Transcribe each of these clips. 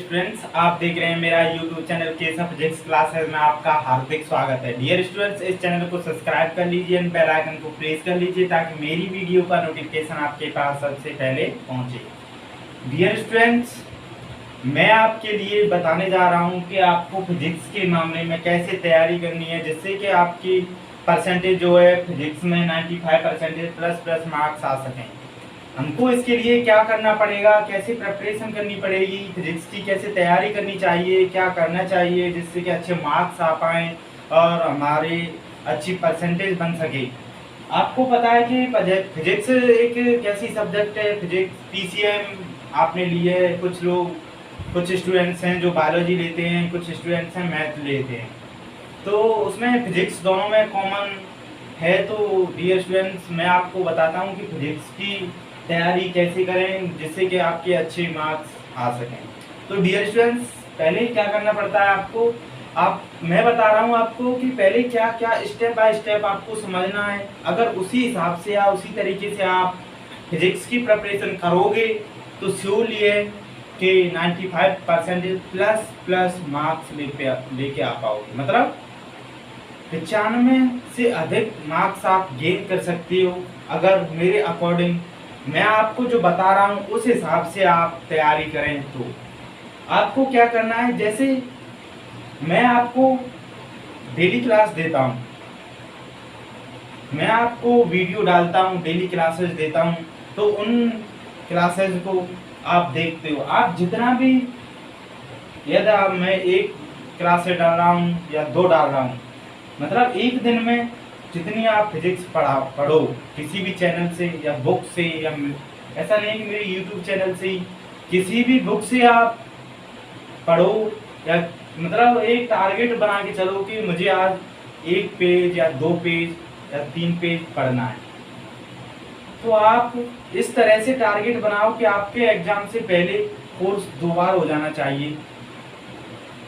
Students, आप देख रहे हैं मेरा YouTube channel Keshav physics classes में आपका हार्दिक स्वागत है। डियर स्टूडेंट्स, इस चैनल को सब्सक्राइब कर लीजिए एंड बेल आइकन को प्रेस कर लीजिए ताकि मेरी वीडियो का नोटिफिकेशन आपके पास सबसे पहले पहुंचे। डियर स्टूडेंट्स, मैं आपके लिए बताने जा रहा हूं कि आपको फिजिक्स के मामले में कैसे तैयारी करनी है जिससे कि आपकी परसेंटेज जो है फिजिक्स में 95% प्लस मार्क्स आ सकें। हमको इसके लिए क्या करना पड़ेगा, कैसे प्रिपरेशन करनी पड़ेगी, फिजिक्स की कैसे तैयारी करनी चाहिए, क्या करना चाहिए जिससे कि अच्छे मार्क्स आ पाएँ और हमारे अच्छी परसेंटेज बन सके। आपको पता है कि फिजिक्स एक कैसी सब्जेक्ट है। फिजिक्स पीसीएम आपने लिए है, कुछ स्टूडेंट्स हैं जो बायोलॉजी लेते हैं, कुछ स्टूडेंट्स हैं मैथ लेते हैं, तो उसमें फिजिक्स दोनों में कॉमन है। तो डियर स्टूडेंट्स, मैं आपको बताता हूँ कि फिजिक्स की तैयारी कैसे करें जिससे कि आपके अच्छे मार्क्स आ सकें। तो डियर स्टूडेंट्स, पहले क्या करना पड़ता है आपको, मैं बता रहा हूँ आपको कि पहले क्या क्या स्टेप बाय स्टेप आपको समझना है। अगर उसी हिसाब से या उसी तरीके से आप फिजिक्स की प्रिपरेशन करोगे तो श्योरली है कि 95% प्लस मार्क्स लेके आ पाओगे। मतलब 95 से अधिक मार्क्स आप गेन कर सकते हो अगर मेरे अकॉर्डिंग मैं आपको जो बता रहा हूँ उस हिसाब से आप तैयारी करें। तो आपको क्या करना है, जैसे मैं आपको डेली क्लास देता हूँ, मैं आपको वीडियो डालता हूँ, डेली क्लासेस देता हूँ, तो उन क्लासेस को आप देखते हो। आप जितना भी, यदि मैं एक क्लास से डाल रहा हूँ या 2 डाल रहा हूँ, मतलब एक दिन में जितनी आप फिजिक्स पढ़ो किसी भी चैनल से या बुक से, या ऐसा नहीं कि मेरे यूट्यूब चैनल से ही, किसी भी बुक से आप पढ़ो, या मतलब एक टारगेट बना के चलो कि मुझे आज 1 पेज या 2 पेज या 3 पेज पढ़ना है। तो आप इस तरह से टारगेट बनाओ कि आपके एग्जाम से पहले कोर्स 2 बार हो जाना चाहिए।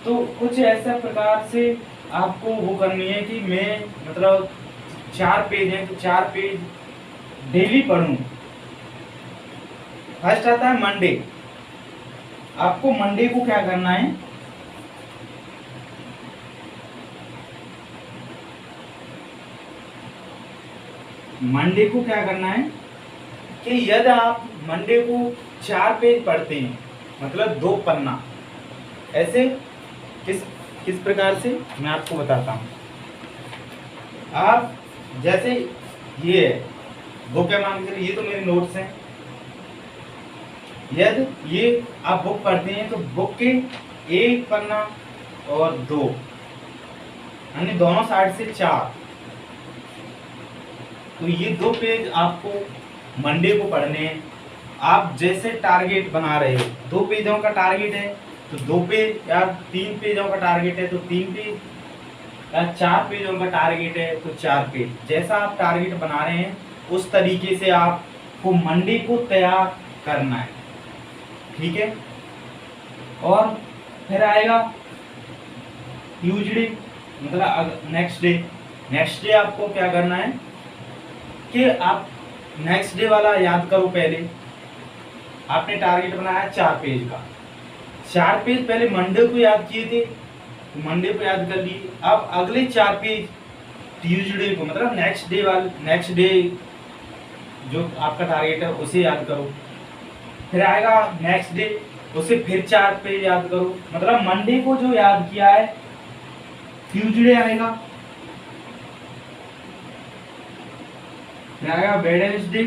तो कुछ ऐसा प्रकार से आपको वो करनी है कि मैं मतलब 4 पेज हैं तो 4 पेज डेली पढूं। फर्स्ट आता है मंडे। आपको मंडे को क्या करना है, मंडे को क्या करना है कि यदि आप मंडे को 4 पेज पढ़ते हैं, मतलब 2 पन्ना, ऐसे किस प्रकार से मैं आपको बताता हूँ। आप जैसे ये बुक है, मान के चलिए ये तो मेरे नोट्स हैं, यदि ये आप बुक पढ़ते हैं तो बुक के 1 पन्ना और 2 यानी दोनों साइड से 4, तो ये 2 पेज आपको मंडे को पढ़ने हैं। आप जैसे टारगेट बना रहे हो, 2 पेजों का टारगेट है तो 2 पेज, या 3 पेजों का टारगेट है तो 3 पेज, या 4 पेजों का टारगेट है तो 4 पेज। जैसा आप टारगेट बना रहे हैं उस तरीके से आपको मंडे को तैयार करना है, ठीक है। और फिर आएगा ट्यूसडे, मतलब नेक्स्ट डे आपको क्या करना है कि आप नेक्स्ट डे वाला याद करो। पहले आपने टारगेट बनाया 4 पेज का, 4 पेज पहले मंडे को याद किए थे तो मंडे को याद कर लिए। अब अगले 4 पेज ट्यूसडे को, मतलब नेक्स्ट डे जो आपका टारगेट है उसे याद करो। फिर आएगा नेक्स्ट डे, उसे फिर 4 पेज याद करो। मतलब मंडे को जो याद किया है ट्यूसडे आएगा, फिर आएगा Wednesday,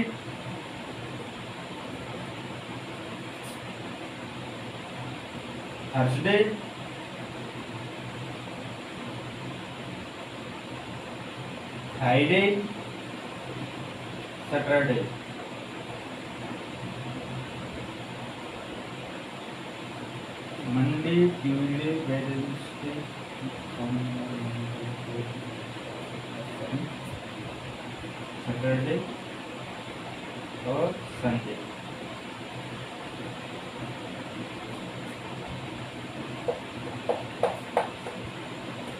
Thursday, Friday, Saturday. Monday, Tuesday, Wednesday, Saturday और संडे।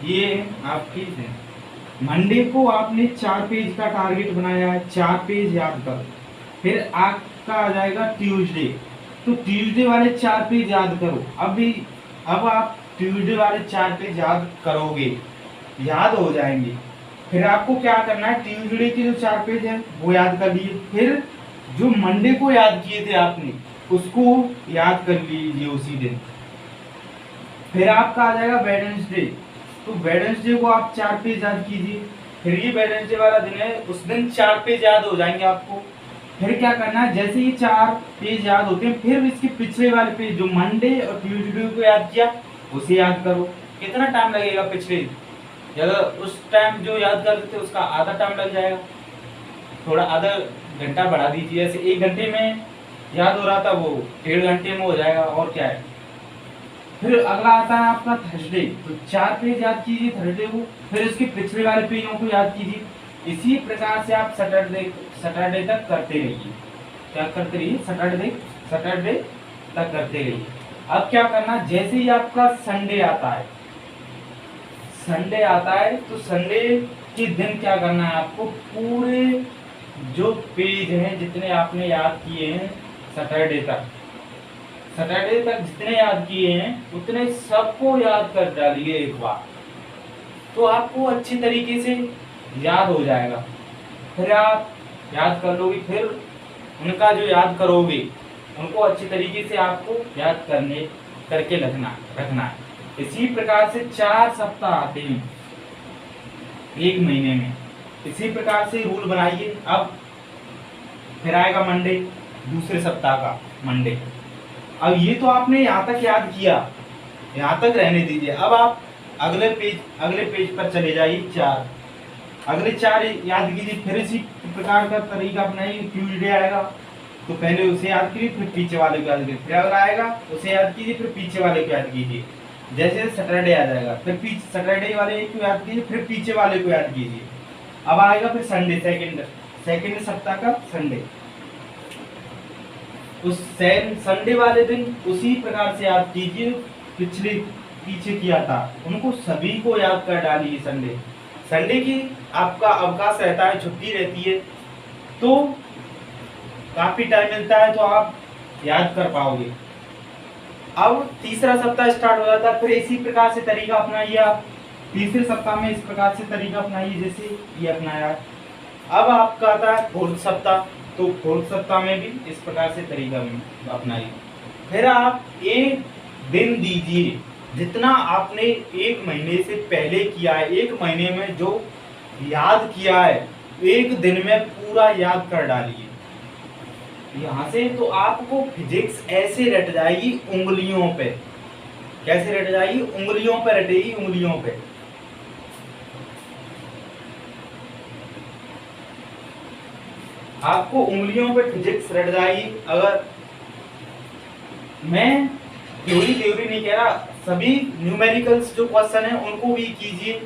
ये आपकी है। मंडे को आपने 4 पेज का टारगेट बनाया है, 4 पेज याद करो। फिर आपका आ जाएगा ट्यूसडे। तो ट्यूसडे वाले 4 पेज याद करो। अब आप ट्यूसडे वाले 4 पेज याद करोगे, याद हो जाएंगे। फिर आपको क्या करना है, ट्यूसडे के जो 4 पेज है वो याद कर लिए। फिर जो मंडे को याद किए थे आपने उसको याद कर लीजिए उसी दिन। फिर आपका आ जाएगा वेडनेसडे, तो वेडनेसडे को आप 4 पेज याद कीजिए। फिर ये वेडनेसडे वाला दिन है, उस दिन 4 पेज याद हो जाएंगे आपको। फिर क्या करना है, जैसे ये 4 पेज याद होते हैं फिर इसके पिछले वाले पेज जो मंडे और ट्यूसडे को याद किया उसे याद करो। कितना टाइम लगेगा पिछले, अगर उस टाइम जो याद करते थे उसका आधा टाइम लग जाएगा, थोड़ा आधा घंटा बढ़ा दीजिए। ऐसे 1 घंटे में याद हो रहा था वो 1.5 घंटे में हो जाएगा, और क्या है। फिर अगला आता है आपका थर्सडे, तो 4 पेज याद कीजिए थर्सडे को, फिर उसके पिछले वाले पेजों को याद कीजिए। इसी प्रकार से आप सैटरडे तक करते रहिए। क्या करते रहिए, सैटरडे तक करते रहिए। अब क्या करना, जैसे ही आपका संडे आता है तो संडे के दिन क्या करना है, आपको पूरे जो पेज हैं जितने आपने याद किए हैं सैटरडे तक जितने याद किए हैं उतने सबको याद कर डालिए एक बार, तो आपको अच्छी तरीके से याद हो जाएगा। फिर आप याद कर लोगे, फिर उनका जो याद करोगे उनको अच्छी तरीके से आपको याद करके रखना है। इसी प्रकार से 4 सप्ताह आते हैं 1 महीने में, इसी प्रकार से रूल बनाइए। अब फिर आएगा मंडे, दूसरे सप्ताह का मंडे। अब ये तो आपने यहाँ तक याद किया, यहाँ तक रहने दीजिए। अब आप अगले पेज पर चले जाइए। अगले 4 याद कीजिए। फिर इसी प्रकार का तरीका अपनाइए। ट्यूसडे आएगा तो पहले उसे याद कीजिए, फिर पीछे वाले को याद कीजिए। फिर अगला आएगा उसे याद कीजिए, फिर पीछे वाले को याद कीजिए। जैसे सैटरडे आ जाएगा, फिर सैटरडे वाले को याद कीजिए, फिर पीछे वाले को याद कीजिए। अब आएगा फिर संडे, सेकंड सप्ताह का संडे, उस संडे वाले दिन उसी प्रकार से याद कीजिए पीछे किया था उनको सभी को याद कर डालिए। संडे की आपका अवकाश रहता है, छुट्टी रहती है, तो काफी टाइम मिलता है, तो आप याद कर पाओगे। अब तीसरा सप्ताह स्टार्ट हो जाता है, फिर इसी प्रकार से तरीका अपनाइए। आप तीसरे सप्ताह में इस प्रकार से तरीका अपनाइए जैसे ये अपनाया। अब आपका आता है 4th सप्ताह, तो 4th सप्ताह में भी इस प्रकार से तरीका अपनाइए। फिर आप एक दिन दीजिए, जितना आपने 1 महीने से पहले किया है, 1 महीने में जो याद किया है 1 दिन में पूरा याद कर डालिए यहाँ से। तो आपको फिजिक्स ऐसे रट जाएगी उंगलियों पे। कैसे रट जाएगी, उंगलियों पे रटेगी, उंगलियों पे। आपको उंगलियों पे फिजिक्स रट जाएगी। अगर मैं थ्योरी नहीं कह रहा, सभी न्यूमेरिकल्स जो क्वेश्चन है उनको भी कीजिए,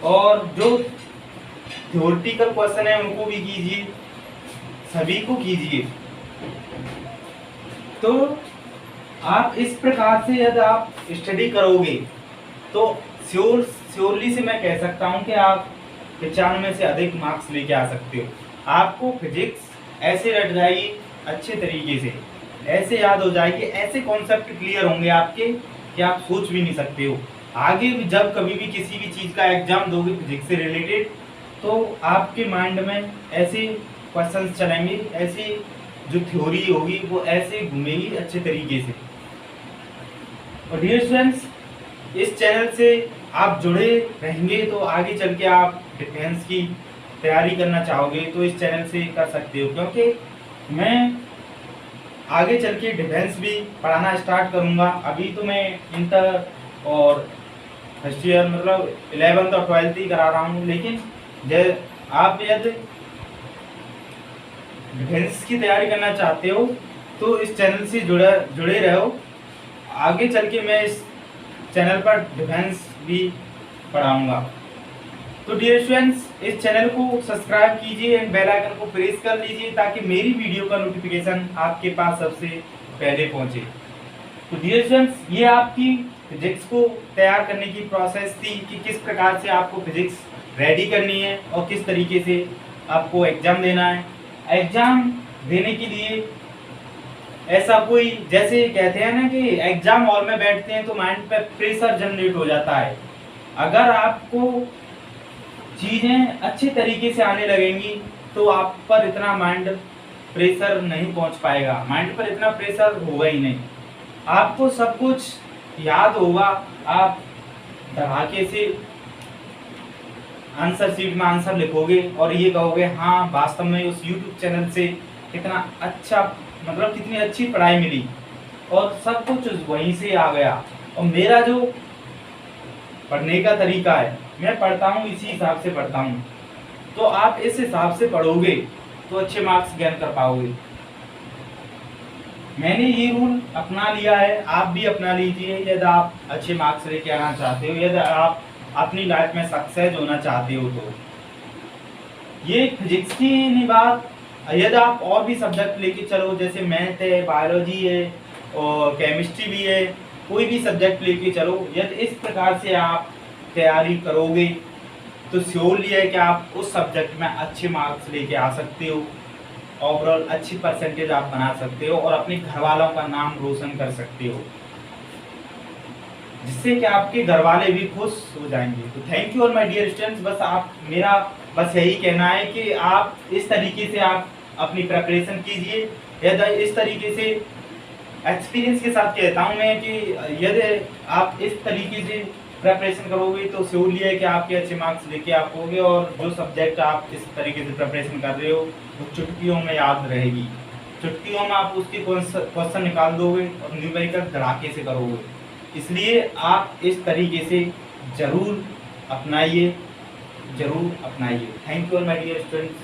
और जो थ्योरेटिकल क्वेश्चन है उनको भी कीजिए, सभी को कीजिए। तो आप इस प्रकार से यदि आप स्टडी करोगे तो श्योरली से मैं कह सकता हूं कि आप 95 से अधिक मार्क्स लेके आ सकते हो। आपको फिजिक्स ऐसे रट जाएगी अच्छे तरीके से, ऐसे याद हो जाएगी, ऐसे कॉन्सेप्ट क्लियर होंगे आपके कि आप सोच भी नहीं सकते हो। आगे भी जब कभी भी किसी भी चीज़ का एग्जाम दोगे फिजिक्स से रिलेटेड, तो आपके माइंड में ऐसे क्वेश्चंस चलेंगे, ऐसी जो थ्योरी होगी वो ऐसे घूमेगी अच्छे तरीके से। और डियर स्टूडेंट्स, इस चैनल से आप जुड़े रहेंगे तो आगे चल के आप डिफेंस की तैयारी करना चाहोगे तो इस चैनल से कर सकते हो, क्योंकि मैं आगे चल के डिफेंस भी पढ़ाना स्टार्ट करूंगा। अभी तो मैं इंटर और फर्स्ट ईयर मतलब 11th और 12th ही करा रहा हूँ, लेकिन जब आप यदि डिफेंस की तैयारी करना चाहते हो तो इस चैनल से जुड़े रहो। आगे चल के मैं इस चैनल पर डिफेंस भी पढ़ाऊंगा। तो डियर स्टूडेंट्स, इस चैनल को सब्सक्राइब कीजिए एंड बेल आइकन को प्रेस कर लीजिए ताकि मेरी वीडियो का नोटिफिकेशन आपके पास सबसे पहले पहुंचे। तो डियर स्टूडेंट्स, ये आपकी फिजिक्स को तैयार करने की प्रोसेस थी कि किस प्रकार से आपको फिजिक्स रेडी करनी है और किस तरीके से आपको एग्जाम देना है। एग्जाम देने के लिए ऐसा कोई, जैसे कहते हैं ना कि एग्जाम हॉल में बैठते हैं तो माइंड पे प्रेशर जनरेट हो जाता है। अगर आपको चीजें अच्छे तरीके से आने लगेंगी तो आप पर इतना माइंड प्रेशर नहीं पहुंच पाएगा, माइंड पर इतना प्रेशर होगा ही नहीं। आपको सब कुछ याद होगा, आप धड़ाके से आंसर शीट में आंसर लिखोगे और ये कहोगे हाँ वास्तव में उस YouTube चैनल से कितना अच्छा, मतलब कितनी अच्छी पढ़ाई मिली और सब कुछ वहीं से आ गया। और मेरा जो पढ़ने का तरीका है, मैं पढ़ता हूँ इसी हिसाब से पढ़ता हूँ, तो आप इस हिसाब से पढ़ोगे तो अच्छे मार्क्स गेन कर पाओगे। मैंने ये रूल अपना लिया है, आप भी अपना लीजिए यदि आप अच्छे मार्क्स लेके आना चाहते हो, यदि आप अपनी लाइफ में सक्सेस होना चाहते हो। तो ये फिजिक्स की नहीं बात, यदि आप और भी सब्जेक्ट लेके चलो, जैसे मैथ है, बायोलॉजी है और केमिस्ट्री भी है, कोई भी सब्जेक्ट लेके चलो, यदि इस प्रकार से आप तैयारी करोगे तो श्योरली है कि आप उस सब्जेक्ट में अच्छे मार्क्स लेके आ सकते हो, ओवरऑल अच्छी परसेंटेज आप बना सकते हो और अपने घर वालों का नाम रोशन कर सकते हो, जिससे कि आपके घर वाले भी खुश हो जाएंगे। तो thank you all my dear students. बस आप, मेरा बस यही कहना है कि आप इस तरीके से आप अपनी प्रिपरेशन कीजिए। यदि इस तरीके से, एक्सपीरियंस के साथ कहता हूँ मैं कि यदि आप इस तरीके से प्रिपरेशन करोगे तो श्योरली है कि आपके अच्छे मार्क्स लेके आप होगे और जो सब्जेक्ट आप इस तरीके से प्रिपरेशन कर रहे हो वो चुटकियों में याद रहेगी। चुटकियों में आप उसके क्वेश्चन निकाल दोगे और न्यूमेरिकल धड़ाके से करोगे। इसलिए आप इस तरीके से जरूर अपनाइए, जरूर अपनाइए। Thank you my dear students.